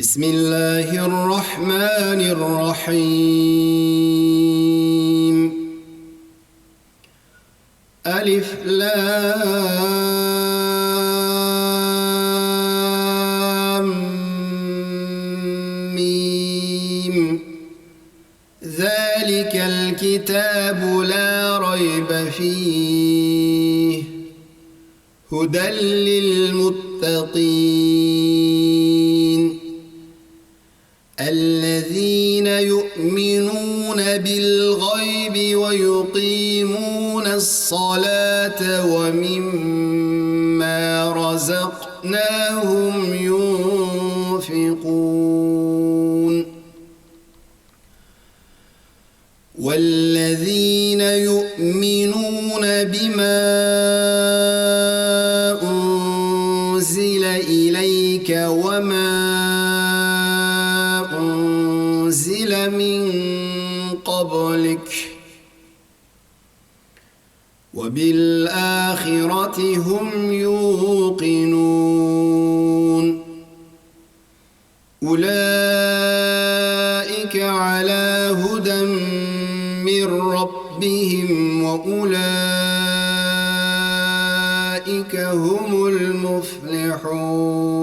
بسم الله الرحمن الرحيم ألف لام ميم ذلك الكتاب لا ريب فيه هدى للمتقين الذين يؤمنون بالغيب ويقيمون الصلاة ومما رزقناهم ينفقون والذين يؤمنون بما أنزل إليك وما أنزل من قبلك وبالآخرة هم يوقنون أولئك على هدى من ربهم وأولئك هم المفلحون